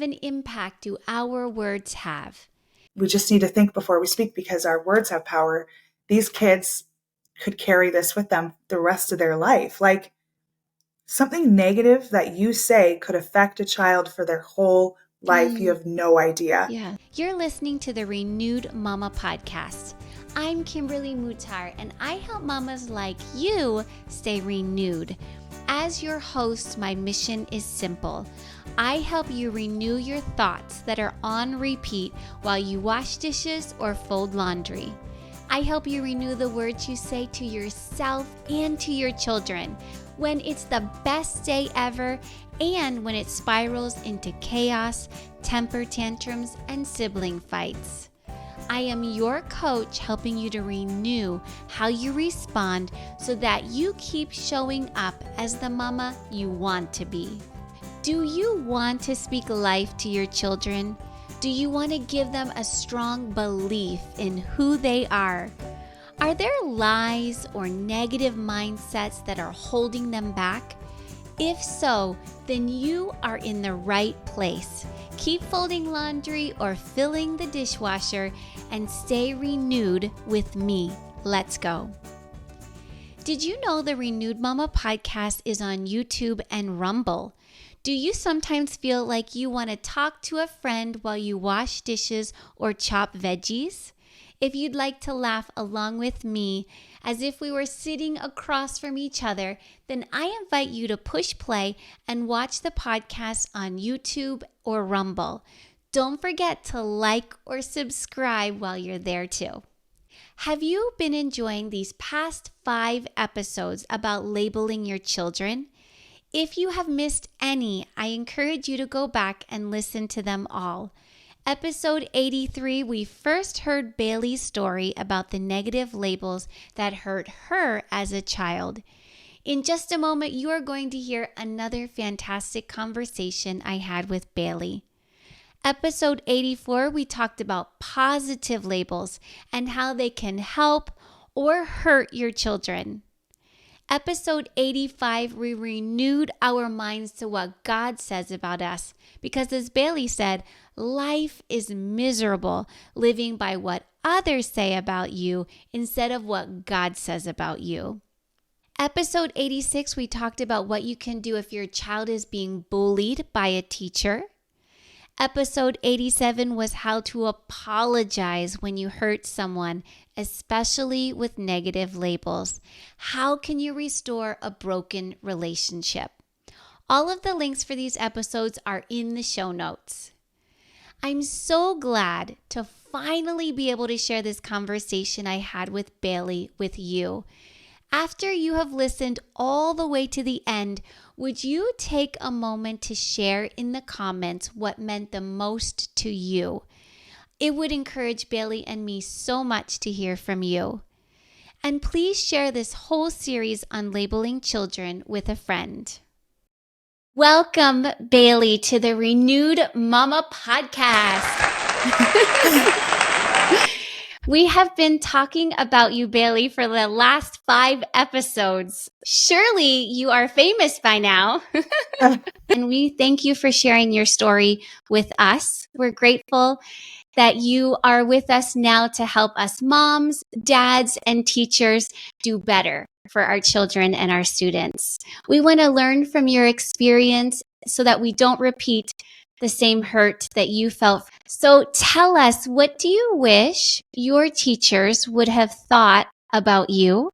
an impact do our words have? We just need to think before we speak because our words have power. These kids could carry this with them the rest of their life. Like something negative that you say could affect a child for their whole life. You have no idea. Yeah. You're listening to the Renewed Mama podcast. I'm Kimberly Mutar, and I help mamas like you stay renewed. As your host, my mission is simple. I help you renew your thoughts that are on repeat while you wash dishes or fold laundry. I help you renew the words you say to yourself and to your children when it's the best day ever and when it spirals into chaos, temper tantrums, and sibling fights. I am your coach helping you to renew how you respond so that you keep showing up as the mama you want to be. Do you want to speak life to your children? Do you want to give them a strong belief in who they are? Are there lies or negative mindsets that are holding them back? If so, then you are in the right place. Keep folding laundry or filling the dishwasher and stay renewed with me. Let's go. Did you know the Renewed Mama podcast is on YouTube and Rumble? Do you sometimes feel like you want to talk to a friend while you wash dishes or chop veggies? If you'd like to laugh along with me as if we were sitting across from each other, then I invite you to push play and watch the podcast on YouTube or Rumble. Don't forget to like or subscribe while you're there too. Have you been enjoying these past 5 episodes about labeling your children? If you have missed any, I encourage you to go back and listen to them all. Episode 83, we first heard Bailey's story about the negative labels that hurt her as a child. In just a moment, you are going to hear another fantastic conversation I had with Bailey. Episode 84, we talked about positive labels and how they can help or hurt your children. Episode 85, we renewed our minds to what God says about us. Because as Bailey said, life is miserable living by what others say about you instead of what God says about you. Episode 86, we talked about what you can do if your child is being bullied by a teacher. Episode 87 was how to apologize when you hurt someone, especially with negative labels. How can you restore a broken relationship? All of the links for these episodes are in the show notes. I'm so glad to finally be able to share this conversation I had with Bailey with you. After you have listened all the way to the end, would you take a moment to share in the comments what meant the most to you? It would encourage Bailey and me so much to hear from you. And please share this whole series on labeling children with a friend. Welcome, Bailey, to the Renewed Mama podcast. We have been talking about you, Bailey, for the last 5 episodes. Surely you are famous by now. And we thank you for sharing your story with us. We're grateful that you are with us now to help us moms, dads, and teachers do better for our children and our students. We want to learn from your experience so that we don't repeat the same hurt that you felt. So tell us, what do you wish your teachers would have thought about you?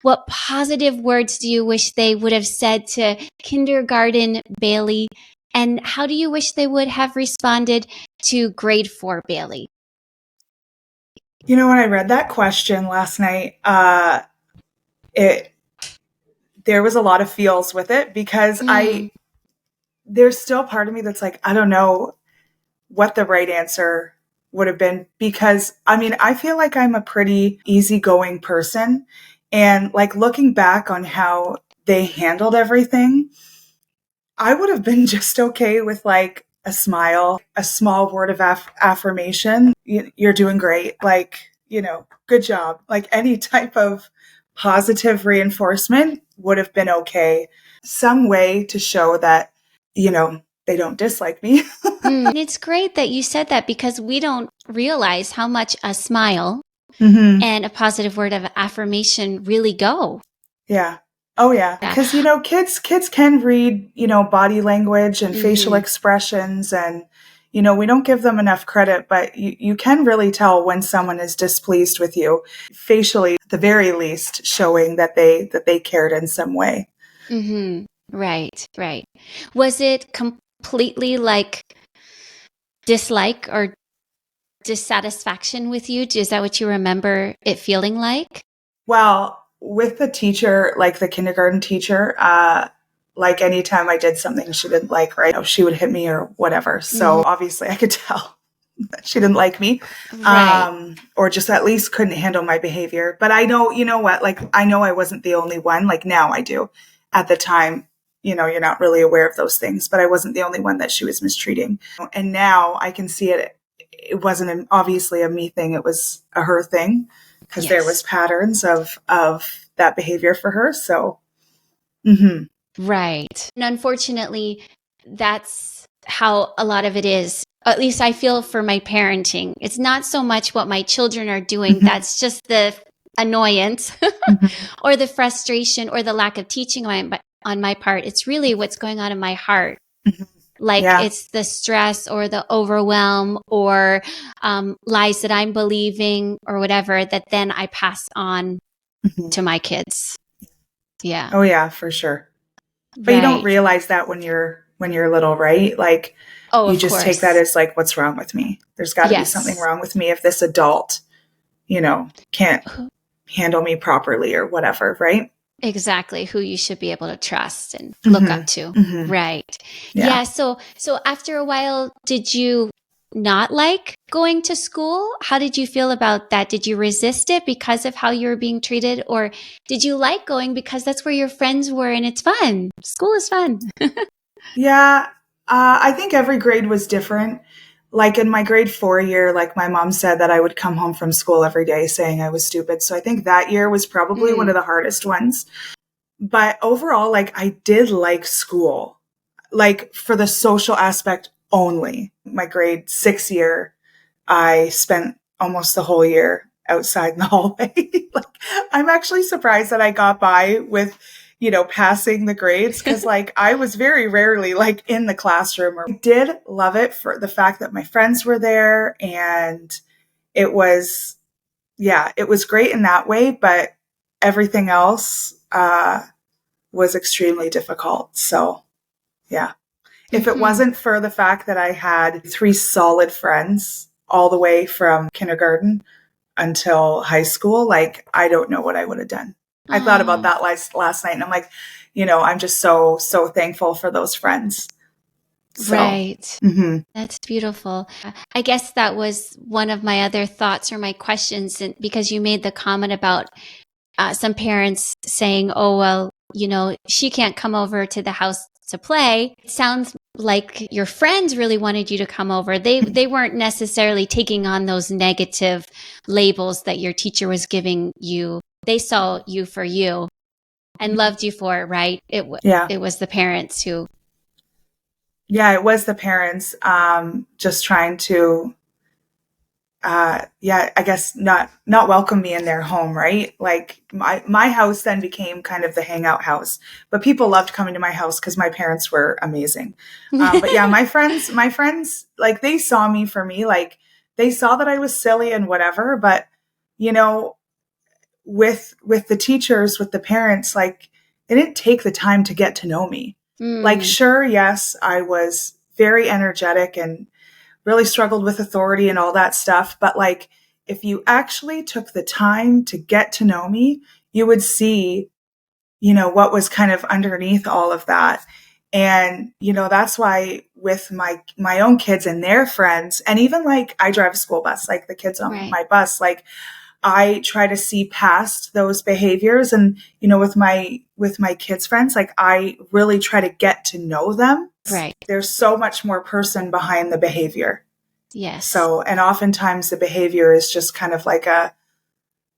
What positive words do you wish they would have said to kindergarten Bailey? And how do you wish they would have responded to grade 4 Bailey? You know, when I read that question last night, there was a lot of feels with it because there's still part of me that's like, I don't know what the right answer would have been because, I mean, I feel like I'm a pretty easygoing person. And like looking back on how they handled everything, I would have been just okay with like a smile, a small word of affirmation. You're doing great. Like, you know, good job. Like any type of positive reinforcement would have been okay. Some way to show that, you know, they don't dislike me. It's great that you said that because we don't realize how much a smile and a positive word of affirmation really go. Yeah. Oh yeah. Because, kids can read, body language and facial expressions, and, we don't give them enough credit, but you can really tell when someone is displeased with you facially, at the very least, showing that they cared in some way. Right. Was it completely like dislike or dissatisfaction with you? Is that what you remember it feeling like? Well, with the teacher, like the kindergarten teacher, like anytime I did something she didn't like, right, she would hit me or whatever. So obviously I could tell that she didn't like me, Right. or just at least couldn't handle my behavior. But I know, like, I know I wasn't the only one. Like now I do. At the time, you're not really aware of those things, but I wasn't the only one that she was mistreating. And now I can see it. It wasn't obviously a me thing. It was a her thing, because there was patterns of that behavior for her. So, Right. And unfortunately, that's how a lot of it is. At least I feel for my parenting. It's not so much what my children are doing. That's just the annoyance or the frustration or the lack of teaching on my part. It's really what's going on in my heart. Like it's the stress or the overwhelm or lies that I'm believing or whatever that then I pass on to my kids. Yeah. Oh yeah, for sure. But you don't realize that when you're little, right? Like, you just take that as like, what's wrong with me? There's got to be something wrong with me if this adult, can't handle me properly or whatever, right? Exactly, who you should be able to trust and look up to. Right. Yeah. So after a while, did you not like going to school? How did you feel about that? Did you resist it because of how you were being treated? Or did you like going because that's where your friends were and it's fun? School is fun. Yeah. I think every grade was different. Like in my grade 4 year, like my mom said that I would come home from school every day saying I was stupid. So I think that year was probably one of the hardest ones. But overall, like, I did like school, like for the social aspect only. My grade 6 year, I spent almost the whole year outside in the hallway. Like, I'm actually surprised that I got by with, passing the grades, because like I was very rarely like in the classroom. I did love it for the fact that my friends were there, and it was, it was great in that way, but everything else was extremely difficult. So yeah. If it wasn't for the fact that I had 3 solid friends all the way from kindergarten until high school, like, I don't know what I would have done. I thought about that last night, and I'm like, I'm just so thankful for those friends. So, right. That's beautiful. I guess that was one of my other thoughts or my questions, because you made the comment about some parents saying, oh, well, she can't come over to the house to play. It sounds like your friends really wanted you to come over. They weren't necessarily taking on those negative labels that your teacher was giving you. They saw you for you and loved you for it, right? It was the parents who. Yeah, it was the parents just trying to I guess not welcome me in their home, right? Like my house then became kind of the hangout house, but people loved coming to my house because my parents were amazing. But yeah, my friends, like, they saw me for me, like, they saw that I was silly and whatever, but with the teachers, with the parents, like, they didn't take the time to get to know me. Like, sure, yes, I was very energetic and really struggled with authority and all that stuff. But like, if you actually took the time to get to know me, you would see, what was kind of underneath all of that. And, that's why with my own kids and their friends, and even like I drive a school bus, like the kids on my bus, like, I try to see past those behaviors. And, with my kids' friends, like, I really try to get to know them. Right. There's so much more person behind the behavior. Yes. So, and oftentimes the behavior is just kind of like a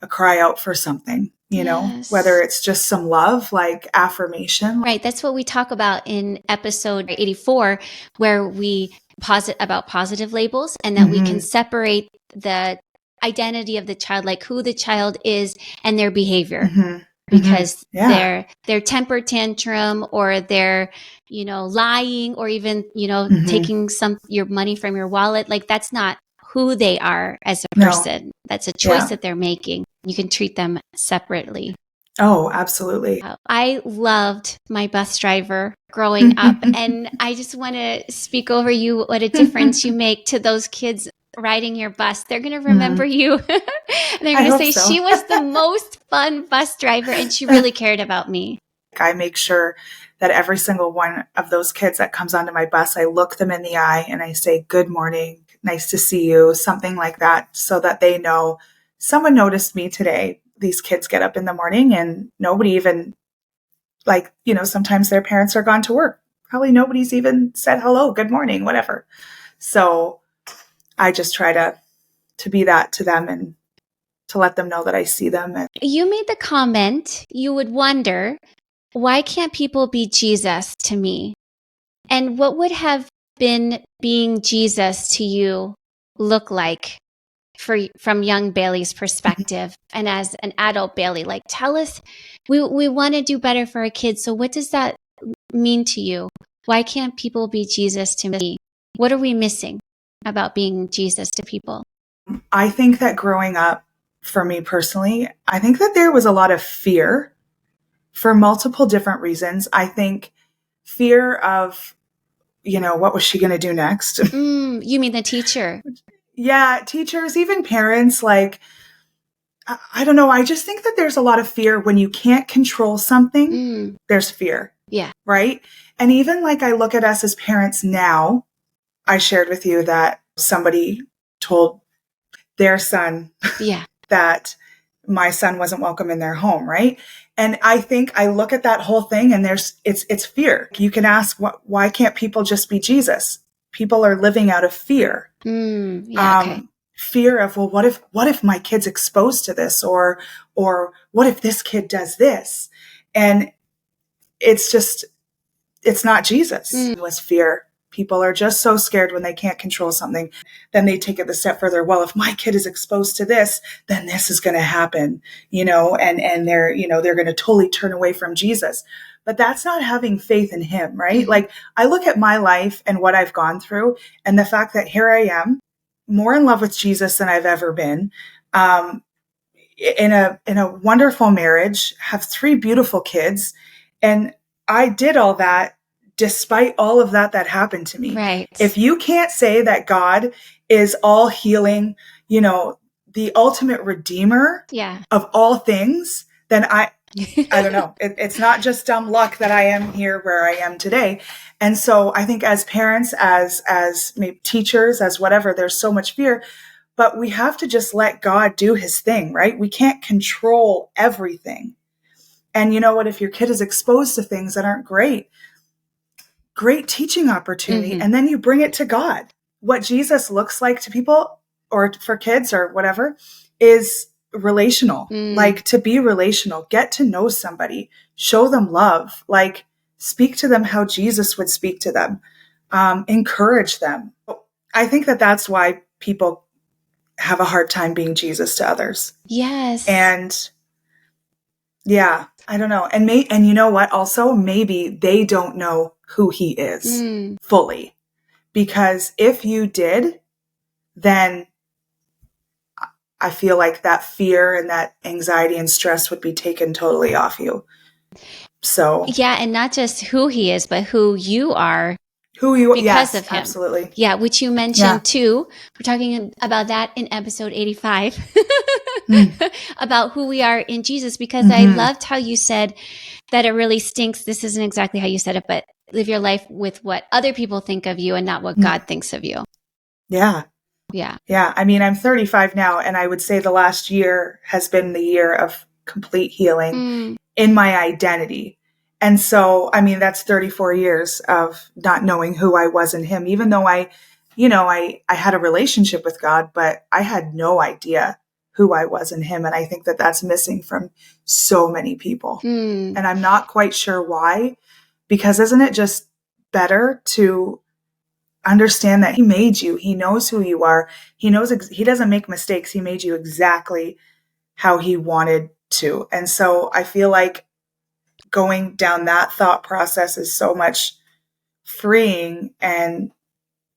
cry out for something. whether it's just some love, like affirmation. Right. That's what we talk about in episode 84, where we about positive labels, and that we can separate the identity of the child, like who the child is and their behavior. Because their temper tantrum, or their, lying, or even, taking your money from your wallet, like that's not who they are as a person. No. That's a choice that they're making. You can treat them separately. Oh, absolutely. I loved my bus driver growing up. And I just want to speak over you, what a difference you make to those kids riding your bus. They're going to remember you. And they're going to say, so. She was the most fun bus driver, and she really cared about me. I make sure that every single one of those kids that comes onto my bus, I look them in the eye and I say, good morning, nice to see you, something like that, so that they know someone noticed me today. These kids get up in the morning and nobody even, sometimes their parents are gone to work. Probably nobody's even said hello, good morning, whatever. So I just try to be that to them and to let them know that I see them. You made the comment, you would wonder, why can't people be Jesus to me? And what would have been being Jesus to you look like from young Bailey's perspective and as an adult Bailey? Like, tell us, we want to do better for our kids. So what does that mean to you? Why can't people be Jesus to me? What are we missing about being Jesus to people? I think that growing up, for me personally, I think that there was a lot of fear for multiple different reasons. I think fear of, what was she going to do next? You mean the teacher? Yeah, teachers, even parents, like, I don't know. I just think that there's a lot of fear when you can't control something. There's fear. Yeah. Right. And even like I look at us as parents now, I shared with you that somebody told their son that my son wasn't welcome in their home. Right. And I think I look at that whole thing and it's fear. You can ask, why can't people just be Jesus? People are living out of fear. Fear of, well, what if my kid's exposed to this, or what if this kid does this? And it's not Jesus. It was fear. People are just so scared when they can't control something. Then they take it a step further. Well, if my kid is exposed to this, then this is going to happen, and they're going to totally turn away from Jesus. But that's not having faith in him, right? Like, I look at my life and what I've gone through, and the fact that here I am, more in love with Jesus than I've ever been, in a wonderful marriage, have 3 beautiful kids. And I did all that despite all of that happened to me. Right. If you can't say that God is all healing, the ultimate redeemer of all things, then I don't know. It's not just dumb luck that I am here where I am today. And so I think as parents, as maybe teachers, as whatever, there's so much fear, but we have to just let God do his thing, right? We can't control everything. And you know what? If your kid is exposed to things that aren't great teaching opportunity. And then you bring it to God. What Jesus looks like to people, or for kids or whatever, is relational. Like, to be relational, get to know somebody, show them love, like speak to them how Jesus would speak to them, encourage them. I think that that's why people have a hard time being Jesus to others. Yes. And yeah, I don't know. And you know what? Also, maybe they don't know who he is fully, because if you did, then I feel like that fear and that anxiety and stress would be taken totally off you. So yeah, and not just who he is, but who you are. Because of him. Absolutely. Yeah, which you mentioned too. We're talking about that in episode 85 about who we are in Jesus, because I loved how you said that it really stinks. This isn't exactly how you said it, but live your life with what other people think of you and not what God thinks of you. Yeah. Yeah. Yeah. I mean, I'm 35 now, and I would say the last year has been the year of complete healing in my identity. And so, I mean, that's 34 years of not knowing who I was in him, even though I had a relationship with God, but I had no idea who I was in him. And I think that that's missing from so many people. And I'm not quite sure why, because isn't it just better to understand that he made you? He knows who you are. He knows he doesn't make mistakes. He made you exactly how he wanted to. And so I feel like going down that thought process is so much freeing and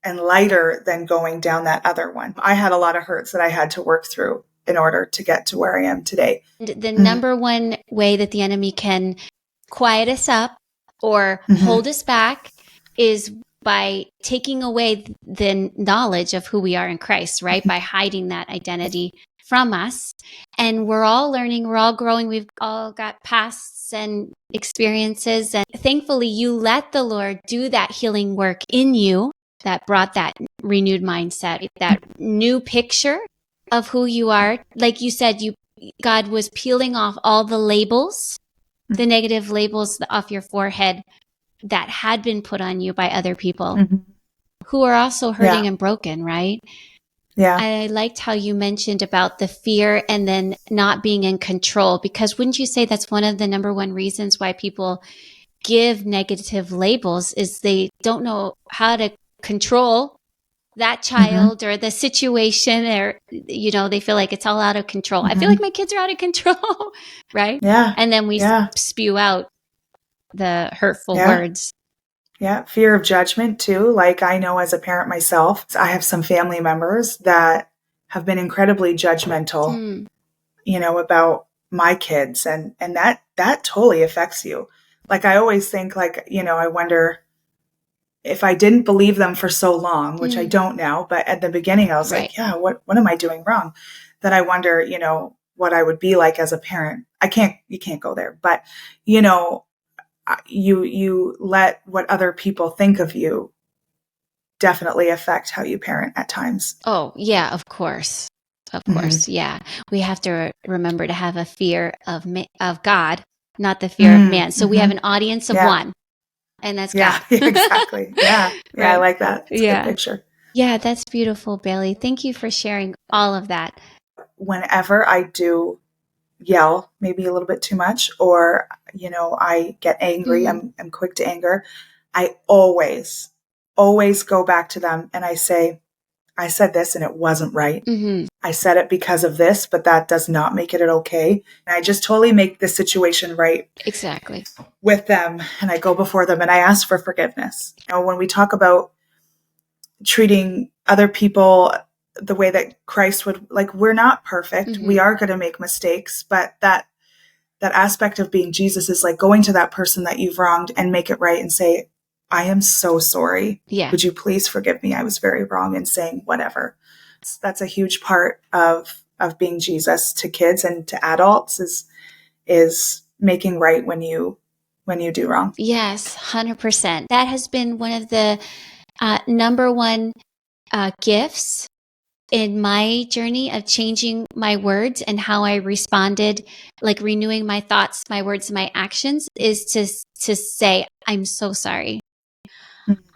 lighter than going down that other one. I had a lot of hurts that I had to work through in order to get to where I am today. The number one way that the enemy can quiet us up or hold us back is by taking away the knowledge of who we are in Christ, right? By hiding that identity from us. And we're all learning, we're all growing, we've all got pasts and experiences. And thankfully, you let the Lord do that healing work in you that brought that renewed mindset, that new picture of who you are. Like you said, God was peeling off all the labels, the negative labels off your forehead that had been put on you by other people who are also hurting and broken, right? Yeah. I liked how you mentioned about the fear and then not being in control, because wouldn't you say that's one of the number one reasons why people give negative labels is they don't know how to control that child or the situation, or, they feel like it's all out of control. I feel like my kids are out of control, right? Yeah. And then we spew out the hurtful words. Yeah. Fear of judgment too. Like I know as a parent myself, I have some family members that have been incredibly judgmental, about my kids. And that totally affects you. Like I always think like, I wonder if I didn't believe them for so long, which I don't now, but at the beginning I was like, yeah, what am I doing wrong? That I wonder, what I would be like as a parent. You can't go there, but you let what other people think of you definitely affect how you parent at times. Oh, yeah, of course. Of course. Yeah. We have to remember to have a fear of God, not the fear of man. So we have an audience of one, and that's God. Exactly. Yeah. Yeah. Right? I like that. It's a good picture. Yeah, that's beautiful, Bailey. Thank you for sharing all of that. Whenever I do yell maybe a little bit too much, or, I get angry, I'm quick to anger. I always go back to them and I say, I said this and it wasn't right. I said it because of this, but that does not make it okay. And I just totally make the situation right. Exactly. With them. And I go before them and I ask for forgiveness. When we talk about treating other people the way that Christ would, like, we're not perfect. We are going to make mistakes, but that aspect of being Jesus is like going to that person that you've wronged and make it right and say, I am so sorry. Yeah. Would you please forgive me? I was very wrong in saying whatever. That's a huge part of being Jesus to kids and to adults is making right when you do wrong. Yes, 100%. That has been one of the number one gifts in my journey of changing my words and how I responded, like renewing my thoughts, my words, my actions, is to say, I'm so sorry.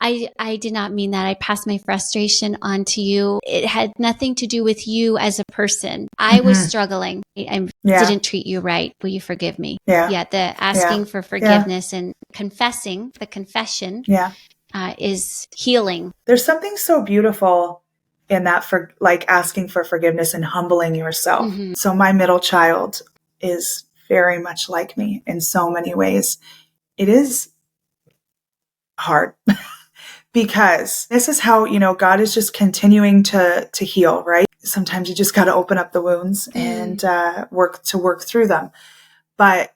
I did not mean that. I passed my frustration on to you. It had nothing to do with you as a person. I was struggling. I didn't treat you right. Will you forgive me? Yeah. The asking for forgiveness and confessing, the confession is healing. There's something so beautiful in that, for like asking for forgiveness and humbling yourself. So my middle child is very much like me in so many ways. It is hard because this is how, God is just continuing to heal, right? Sometimes you just got to open up the wounds and work through them. But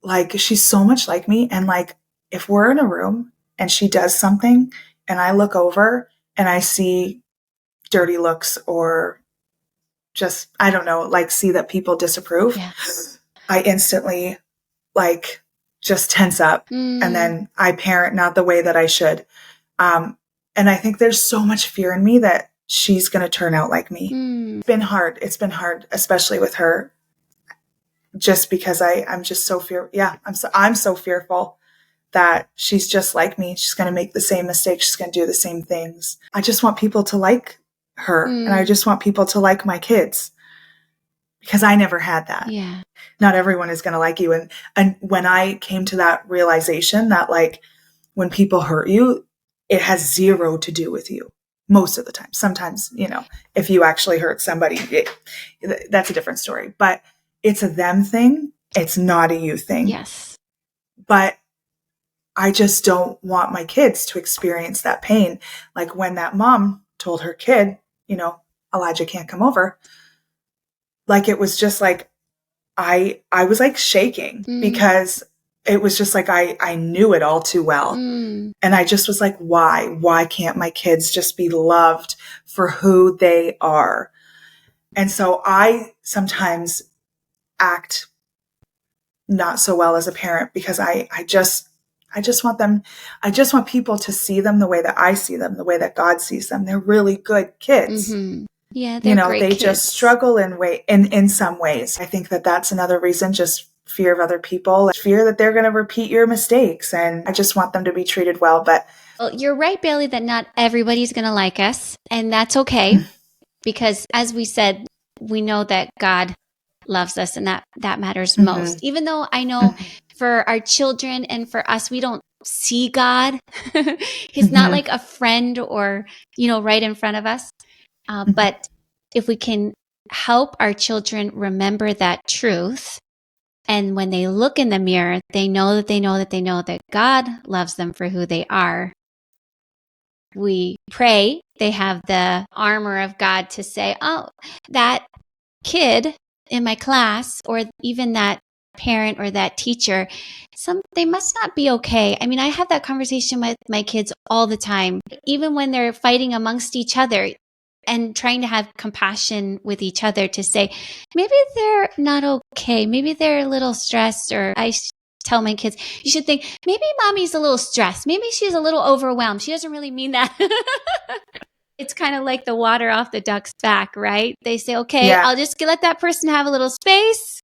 like, she's so much like me. And like, if we're in a room and she does something and I look over and I see dirty looks or just, I don't know, like see that people disapprove, I instantly like just tense up and then I parent not the way that I should. And I think there's so much fear in me that she's going to turn out like me. It's been hard. It's been hard, especially with her, just because I'm just so I'm so fearful that she's just like me. She's going to make the same mistakes. She's going to do the same things. I just want people to like her and I just want people to like my kids. because I never had that. Yeah. Not everyone is going to like you. And when I came to that realization that like when people hurt you, it has zero to do with you most of the time. Sometimes, if you actually hurt somebody, that's a different story, but it's a them thing. It's not a you thing. Yes. But I just don't want my kids to experience that pain. Like when that mom told her kid, Elijah can't come over. Like it was just like, I was like shaking because it was just like, I knew it all too well. And I just was like, why can't my kids just be loved for who they are? And so I sometimes act not so well as a parent because I just want people to see them the way that I see them, the way that God sees them. They're really good kids. Yeah, they're great they kids. Just struggle in some ways. I think that that's another reason, just fear of other people, fear that they're going to repeat your mistakes. And I just want them to be treated well. But well, you're right, Bailey, that not everybody's going to like us. And that's okay. Because as we said, we know that God loves us and that matters most. Even though I know for our children and for us, we don't see God. He's not like a friend or, right in front of us. But if we can help our children remember that truth, and when they look in the mirror, they know that God loves them for who they are. We pray they have the armor of God to say, oh, that kid in my class, or even that parent or that teacher, they must not be okay. I mean, I have that conversation with my kids all the time, even when they're fighting amongst each other, and trying to have compassion with each other to say, maybe they're not okay. Maybe they're a little stressed. Or I tell my kids, you should think, maybe mommy's a little stressed. Maybe she's a little overwhelmed. She doesn't really mean that. It's kind of like the water off the duck's back, right? They say, okay, I'll just let that person have a little space.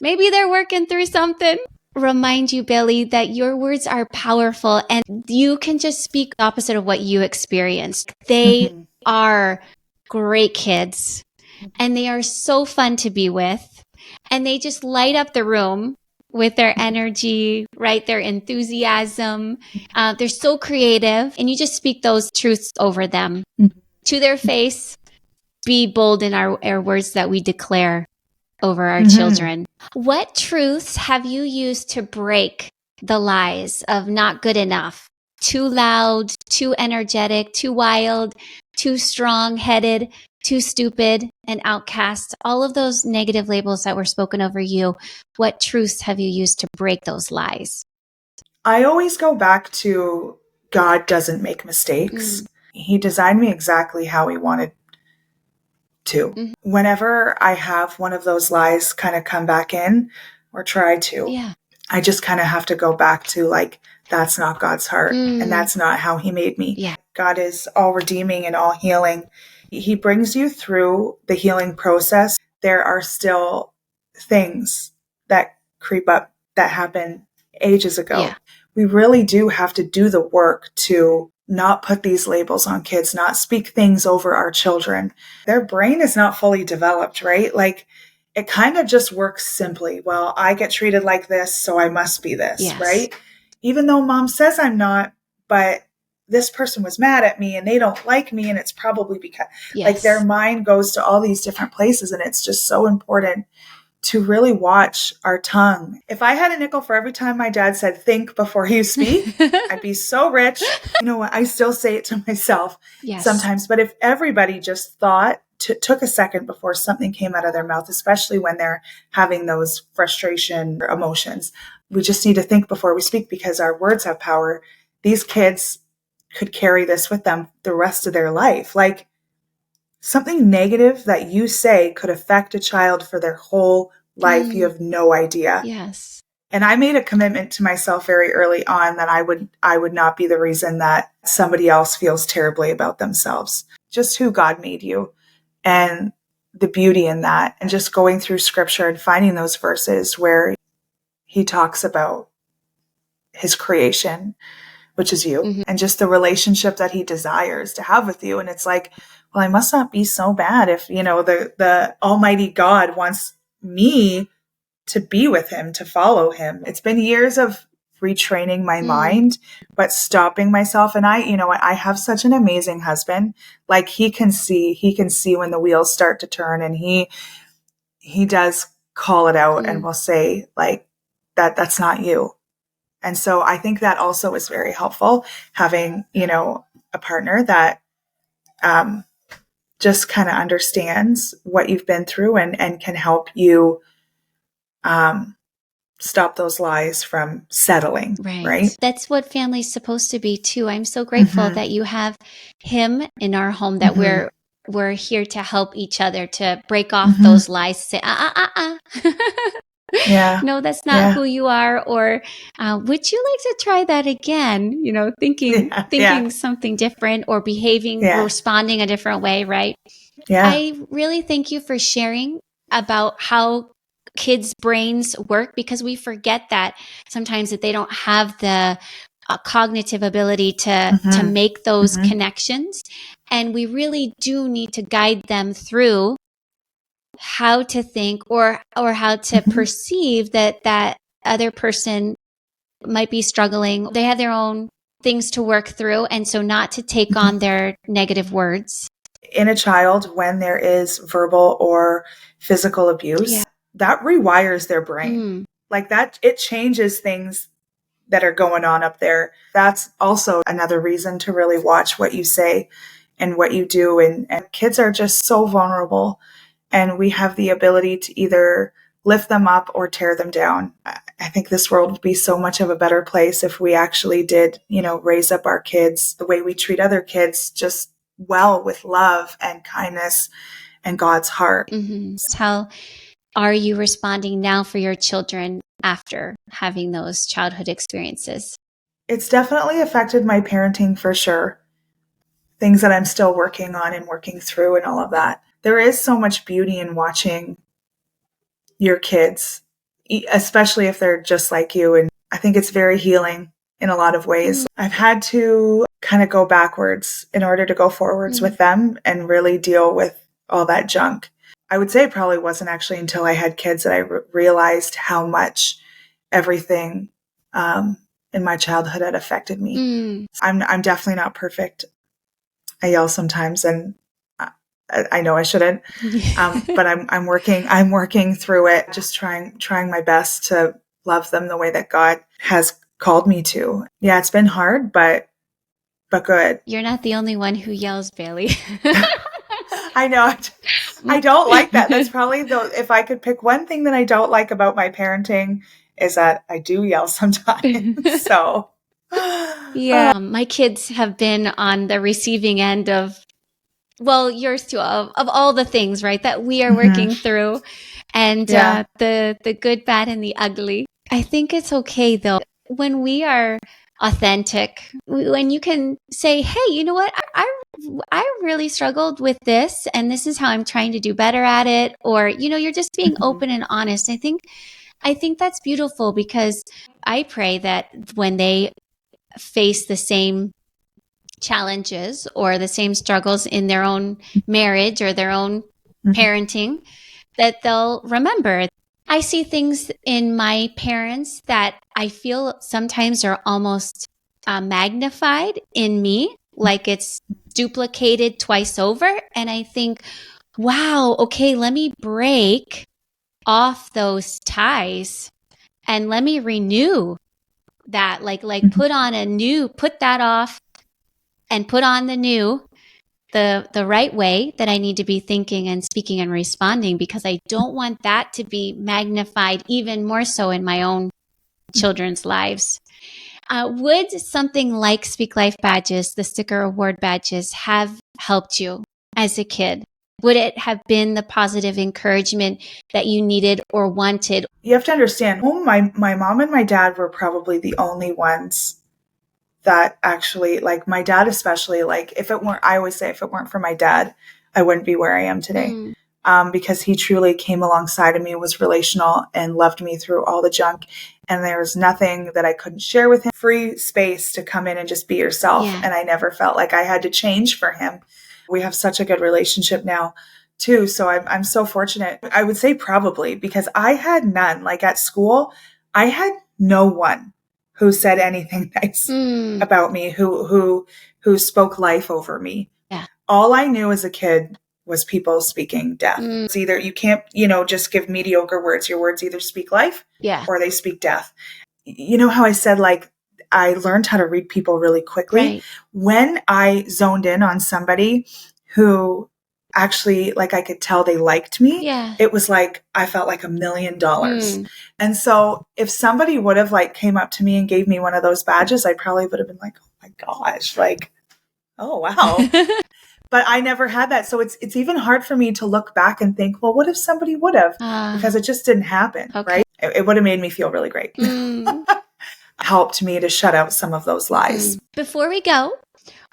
Maybe they're working through something. Remind you, Billy, that your words are powerful and you can just speak the opposite of what you experienced. They are great kids and they are so fun to be with, and they just light up the room with their energy, right? Their enthusiasm. They're so creative, and you just speak those truths over them to their face. Be bold in our words that we declare over our children. What truths have you used to break the lies of not good enough, too loud, too energetic, too wild, too strong-headed, too stupid, and outcast? All of those negative labels that were spoken over you, what truths have you used to break those lies? I always go back to God doesn't make mistakes. He designed me exactly how he wanted to. Whenever I have one of those lies kind of come back in or try to, I just kind of have to go back to like, that's not God's heart and that's not how he made me. God is all redeeming and all healing. He brings you through the healing process. There are still things that creep up that happened ages ago. We really do have to do the work to not put these labels on kids, not speak things over our children. Their brain is not fully developed, right? Like it kind of just works simply. Well, I get treated like this, so I must be this, right? Even though mom says I'm not, but this person was mad at me and they don't like me. And it's probably because like their mind goes to all these different places. And it's just so important to really watch our tongue. If I had a nickel for every time my dad said, think before you speak, I'd be so rich. You know what? I still say it to myself sometimes. But if everybody just took a second before something came out of their mouth, especially when they're having those frustration emotions, we just need to think before we speak because our words have power. These kids could carry this with them the rest of their life. Like something negative that you say could affect a child for their whole life. You have no idea. Yes. And I made a commitment to myself very early on that I would not be the reason that somebody else feels terribly about themselves. Just who God made you and the beauty in that. And just going through scripture and finding those verses where he talks about his creation, which is you, Mm-hmm. and just the relationship that he desires to have with you. And it's like, well, I must not be so bad if, the Almighty God wants me to be with him, to follow him. It's been years of retraining my mind, but stopping myself. And I have such an amazing husband. Like he can see when the wheels start to turn, and he does call it out and will say like that's not you. And so I think that also is very helpful, having, a partner that, just kind of understands what you've been through and can help you, stop those lies from settling. Right. That's what family's supposed to be too. I'm so grateful that you have him in our home, that we're here to help each other, to break off those lies, say, Yeah. no, that's not who you are. Or would you like to try that again? Thinking something different, or behaving, responding a different way. Right. Yeah. I really thank you for sharing about how kids' brains work, because we forget that sometimes that they don't have the cognitive ability to make those connections. And we really do need to guide them through how to think, or how to perceive that other person might be struggling. They have their own things to work through. And so not to take on their negative words. In a child, when there is verbal or physical abuse, that rewires their brain. Like that, it changes things that are going on up there. That's also another reason to really watch what you say and what you do. And kids are just so vulnerable, and we have the ability to either lift them up or tear them down. I think this world would be so much of a better place if we actually did, raise up our kids the way we treat other kids, just well, with love and kindness and God's heart. How are you responding now for your children after having those childhood experiences? It's definitely affected my parenting for sure. Things that I'm still working on and working through and all of that. There is so much beauty in watching your kids, especially if they're just like you. And I think it's very healing in a lot of ways. I've had to kind of go backwards in order to go forwards with them and really deal with all that junk. I would say it probably wasn't actually until I had kids that I realized how much everything in my childhood had affected me. I'm definitely not perfect. I yell sometimes, and I know I shouldn't, but I'm working through it, just trying my best to love them the way that God has called me to. Yeah, it's been hard, but good. You're not the only one who yells, Bailey. I know. I don't like that. That's probably if I could pick one thing that I don't like about my parenting, is that I do yell sometimes. So yeah, my kids have been on the receiving end of, well, yours too, of all the things, right, that we are working through, and the good, bad, and the ugly. I think it's okay though, when we are authentic, when you can say, hey, you know what, I really struggled with this, and this is how I'm trying to do better at it. Or, you're just being open and honest. I think that's beautiful, because I pray that when they face the same challenges or the same struggles in their own marriage or their own parenting, that they'll remember. I see things in my parents that I feel sometimes are almost magnified in me, like it's duplicated twice over. And I think, wow, okay, let me break off those ties and let me renew that, like put that off and put on the new, the right way that I need to be thinking and speaking and responding, because I don't want that to be magnified even more so in my own children's lives. Would something like Speak Life badges, the sticker award badges, have helped you as a kid? Would it have been the positive encouragement that you needed or wanted? You have to understand, my mom and my dad were probably the only ones that actually, like my dad especially, like if it weren't for my dad, I wouldn't be where I am today. because he truly came alongside of me, was relational, and loved me through all the junk. And there was nothing that I couldn't share with him. Free space to come in and just be yourself. Yeah. And I never felt like I had to change for him. We have such a good relationship now too. So I'm so fortunate. I would say probably because I had none. Like at school, I had no one who said anything nice about me, who spoke life over me. Yeah. All I knew as a kid was people speaking death. It's either you can't, just give mediocre words. Your words either speak life or they speak death. You know how I said, like, I learned how to read people really quickly. Right. When I zoned in on somebody who actually, like, I could tell they liked me, it was like, I felt like $1 million. And so if somebody would have like came up to me and gave me one of those badges, I probably would have been like, oh my gosh, like, oh, wow. But I never had that. So it's even hard for me to look back and think, well, what if somebody would have? Because it just didn't happen, right? It would have made me feel really great. Helped me to shut out some of those lies. Before we go,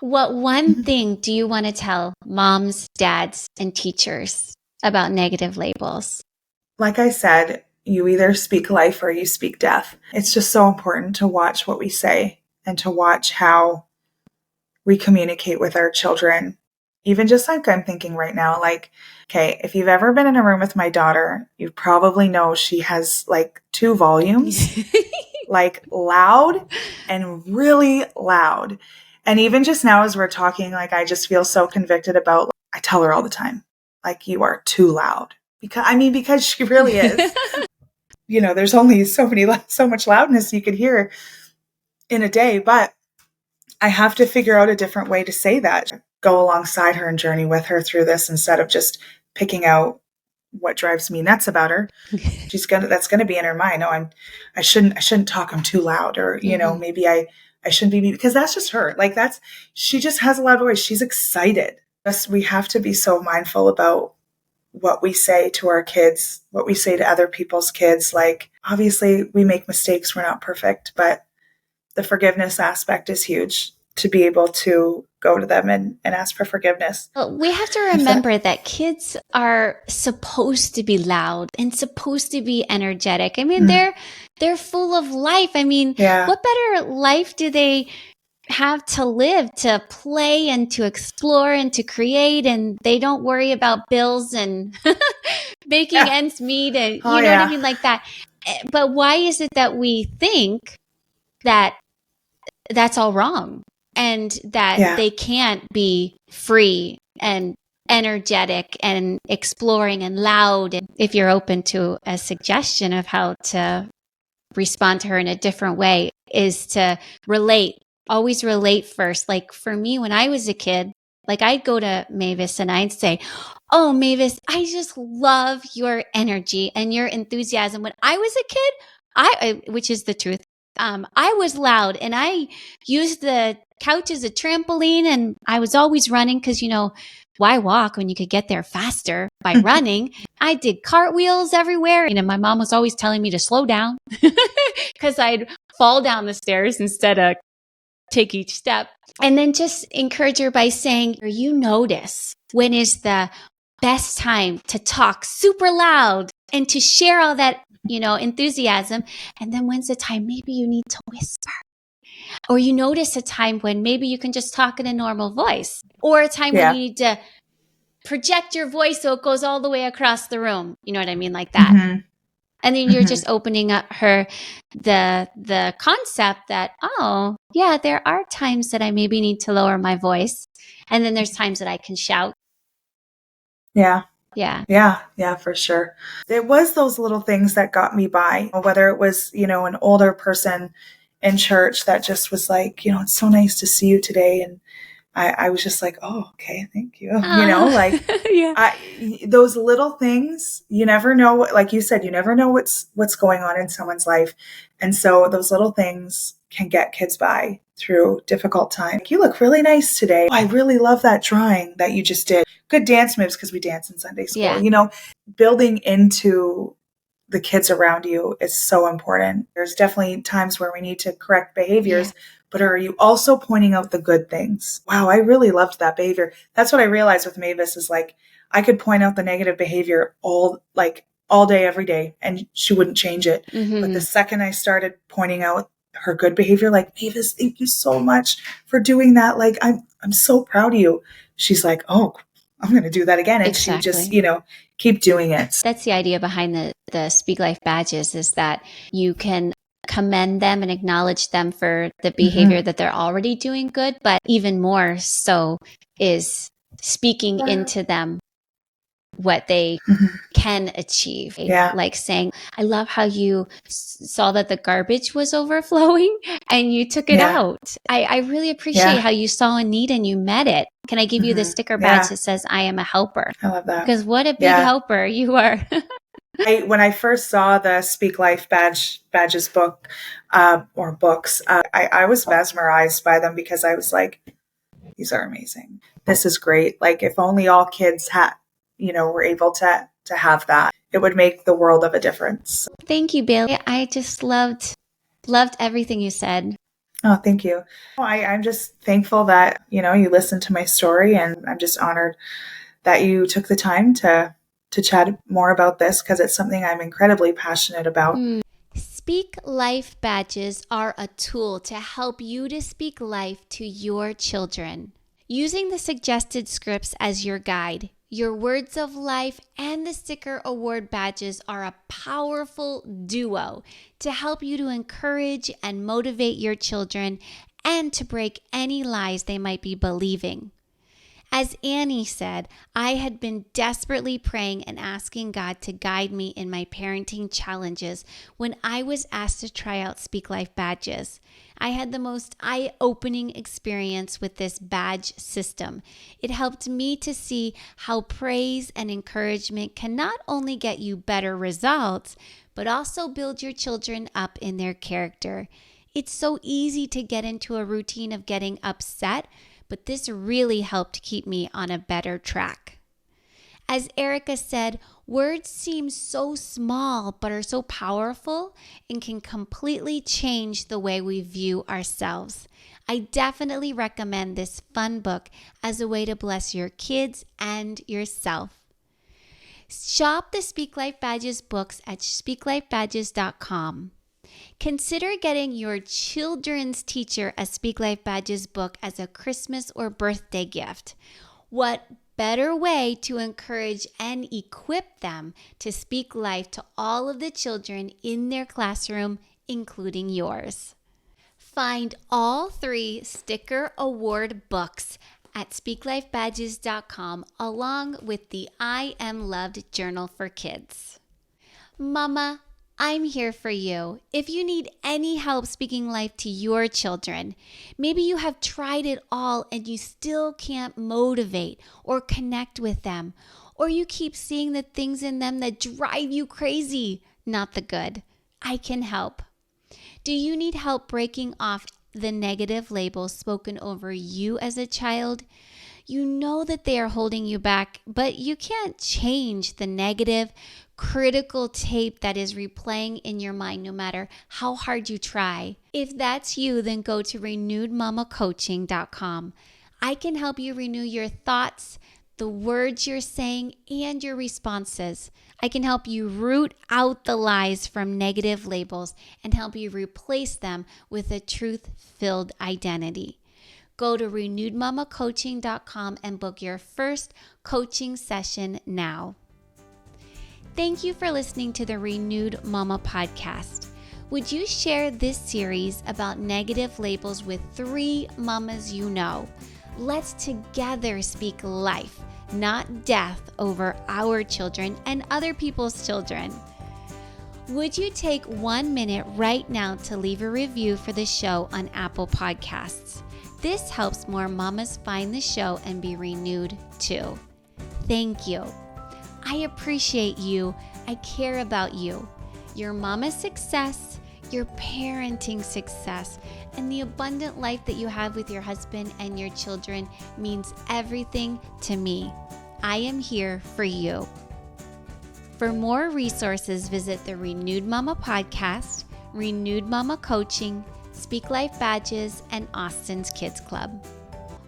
what one thing do you want to tell moms, dads, and teachers about negative labels? Like I said, you either speak life or you speak death. It's just so important to watch what we say and to watch how we communicate with our children. Even just like I'm thinking right now, like, okay, if you've ever been in a room with my daughter, you probably know she has like 2 volumes, like loud and really loud. And even just now as we're talking, like, I just feel so convicted about, I tell her all the time, like, you are too loud. Because she really is. There's only so much loudness you could hear in a day, but I have to figure out a different way to say that. Go alongside her and journey with her through this instead of just picking out what drives me nuts about her. That's gonna be in her mind. No, I shouldn't talk. I'm too loud, or maybe I shouldn't be, because that's just her. Like she just has a loud voice. She's excited. We have to be so mindful about what we say to our kids, what we say to other people's kids. Like, obviously we make mistakes. We're not perfect, but the forgiveness aspect is huge, to be able to go to them and ask for forgiveness. Well, we have to remember that kids are supposed to be loud and supposed to be energetic. I mean, they're full of life. I mean, what better life do they have to live, to play and to explore and to create, and they don't worry about bills and making ends meet, and you know what I mean, like that. But why is it that we think that that's all wrong and that they can't be free and energetic and exploring and loud? And if you're open to a suggestion of how to respond to her in a different way, is to always relate first. Like for me, when I was a kid, like I'd go to Mavis and I'd say, oh, Mavis, I just love your energy and your enthusiasm. When I was a kid, which is the truth, I was loud and I used the couch as a trampoline, and I was always running because, why walk when you could get there faster by running? I did cartwheels everywhere. My mom was always telling me to slow down because I'd fall down the stairs instead of take each step. And then just encourage her by saying, you notice when is the best time to talk super loud and to share all that, enthusiasm. And then when's the time maybe you need to whisper? Or you notice a time when maybe you can just talk in a normal voice, or a time when you need to project your voice so it goes all the way across the room. You know what I mean? Like that. Mm-hmm. And then you're just opening up her the concept that, oh, yeah, there are times that I maybe need to lower my voice. And then there's times that I can shout. Yeah. Yeah. Yeah. Yeah, for sure. It was those little things that got me by, whether it was, an older person in church that just was like, it's so nice to see you today. And I was just like, oh, okay, thank you. Those little things, you never know, like you said, you never know what's going on in someone's life. And so those little things can get kids by through difficult times. Like, you look really nice today. Oh, I really love that drawing that you just did. Good dance moves, because we dance in Sunday school. Yeah. Building into the kids around you is so important. There's definitely times where we need to correct behaviors, but are you also pointing out the good things? Wow, I really loved that behavior. That's what I realized with Mavis is like, I could point out the negative behavior all day, every day, and she wouldn't change it. But the second I started pointing out her good behavior, like, Mavis, thank you so much for doing that. Like, I'm so proud of you. She's like, oh, I'm going to do that again. And Exactly. she just, keep doing it. That's the idea behind the Speak Life badges, is that you can commend them and acknowledge them for the behavior that they're already doing good, but even more so is speaking into them what they can achieve. Yeah. Like saying, I love how you saw that the garbage was overflowing and you took it out. I really appreciate how you saw a need and you met it. Can I give you the sticker badge that says, I am a helper? I love that. Because what a big helper you are. When I first saw the Speak Life badges book or books, I was mesmerized by them because I was like, these are amazing. This is great. Like, if only all kids were able to have that, it would make the world of a difference. Thank you, Bailey. I just loved everything you said. Oh, thank you. I'm just thankful that, you listened to my story, and I'm just honored that you took the time to chat more about this, because it's something I'm incredibly passionate about. Speak Life badges are a tool to help you to speak life to your children. Using the suggested scripts as your guide, your words of life and the sticker award badges are a powerful duo to help you to encourage and motivate your children and to break any lies they might be believing. As Annie said, I had been desperately praying and asking God to guide me in my parenting challenges when I was asked to try out Speak Life badges. I had the most eye-opening experience with this badge system. It helped me to see how praise and encouragement can not only get you better results, but also build your children up in their character. It's so easy to get into a routine of getting upset, but this really helped keep me on a better track. As Erica said, words seem so small but are so powerful and can completely change the way we view ourselves. I definitely recommend this fun book as a way to bless your kids and yourself. Shop the Speak Life Badges books at speaklifebadges.com. Consider getting your children's teacher a Speak Life Badges book as a Christmas or birthday gift. What better way to encourage and equip them to speak life to all of the children in their classroom, including yours. Find all 3 sticker award books at speaklifebadges.com along with the I Am Loved journal for kids. Mama, I'm here for you. If you need any help speaking life to your children, maybe you have tried it all and you still can't motivate or connect with them, or you keep seeing the things in them that drive you crazy, not the good. I can help. Do you need help breaking off the negative labels spoken over you as a child? You know that they are holding you back, but you can't change the negative, critical tape that is replaying in your mind no matter how hard you try. If that's you, then go to renewedmamacoaching.com. I can help you renew your thoughts, the words you're saying, and your responses. I can help you root out the lies from negative labels and help you replace them with a truth-filled identity. Go to renewedmamacoaching.com and book your first coaching session now. Thank you for listening to the Renewed Mama podcast. Would you share this series about negative labels with 3 mamas you know? Let's together speak life, not death, over our children and other people's children. Would you take 1 minute right now to leave a review for the show on Apple Podcasts? This helps more mamas find the show and be renewed too. Thank you. I appreciate you. I care about you. Your mama's success, your parenting success, and the abundant life that you have with your husband and your children means everything to me. I am here for you. For more resources, visit the Renewed Mama podcast, Renewed Mama Coaching, Speak Life Badges, and Austin's Kids Club.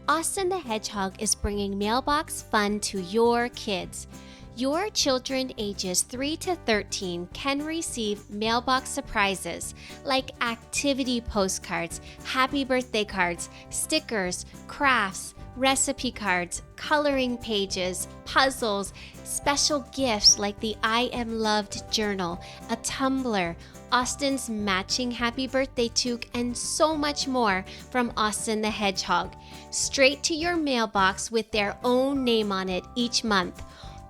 Austin the Hedgehog is bringing mailbox fun to your kids. Your children ages 3 to 13 can receive mailbox surprises like activity postcards, happy birthday cards, stickers, crafts, recipe cards, coloring pages, puzzles, special gifts like the I Am Loved journal, a tumbler, Austin's matching happy birthday toque, and so much more from Austin the Hedgehog, straight to your mailbox with their own name on it each month.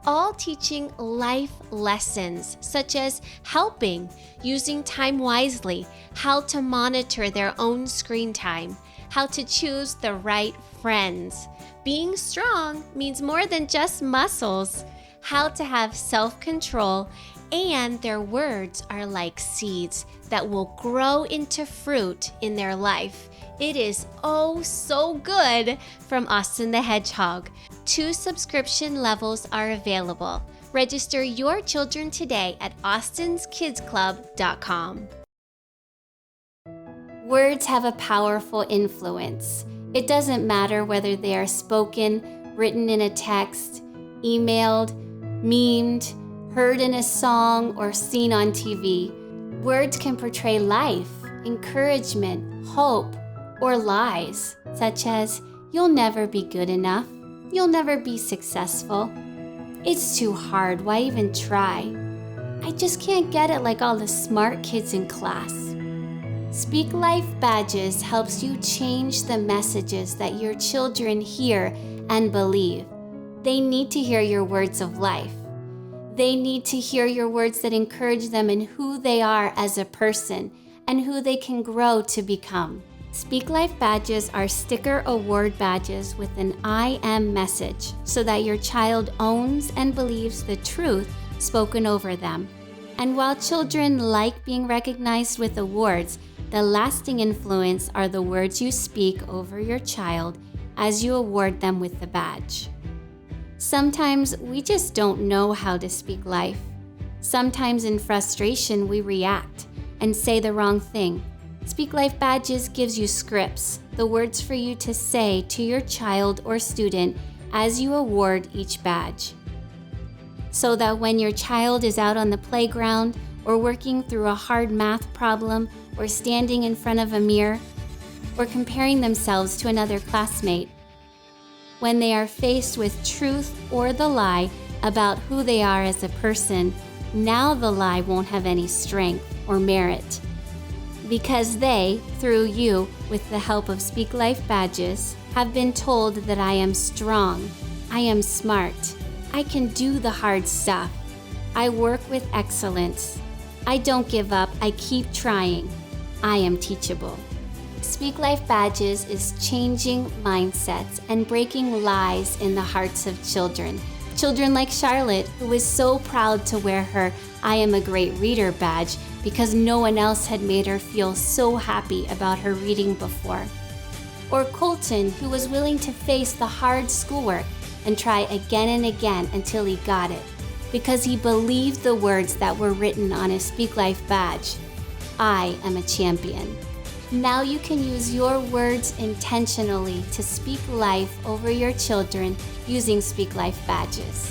All teaching life lessons such as helping, using time wisely, how to monitor their own screen time, how to choose the right friends. Being strong means more than just muscles, how to have self-control, and their words are like seeds that will grow into fruit in their life. It is oh so good from Austin the Hedgehog. 2 subscription levels are available. Register your children today at austinskidsclub.com. Words have a powerful influence. It doesn't matter whether they are spoken, written in a text, emailed, memed, heard in a song, or seen on TV. Words can portray life, encouragement, hope, or lies, such as, "You'll never be good enough. You'll never be successful. It's too hard. Why even try? I just can't get it like all the smart kids in class." Speak Life Badges helps you change the messages that your children hear and believe. They need to hear your words of life. They need to hear your words that encourage them in who they are as a person and who they can grow to become. Speak Life Badges are sticker award badges with an I am message so that your child owns and believes the truth spoken over them. And while children like being recognized with awards, the lasting influence are the words you speak over your child as you award them with the badge. Sometimes we just don't know how to speak life. Sometimes in frustration we react and say the wrong thing. Speak Life Badges gives you scripts, the words for you to say to your child or student as you award each badge. So that when your child is out on the playground or working through a hard math problem or standing in front of a mirror or comparing themselves to another classmate, when they are faced with truth or the lie about who they are as a person, now the lie won't have any strength or merit. Because they, through you, with the help of Speak Life Badges, have been told that I am strong, I am smart, I can do the hard stuff, I work with excellence, I don't give up, I keep trying, I am teachable. Speak Life Badges is changing mindsets and breaking lies in the hearts of children. Children like Charlotte, who was so proud to wear her I Am a Great Reader badge because no one else had made her feel so happy about her reading before. Or Colton, who was willing to face the hard schoolwork and try again and again until he got it, because he believed the words that were written on his Speak Life badge. I am a champion. Now you can use your words intentionally to speak life over your children using Speak Life Badges.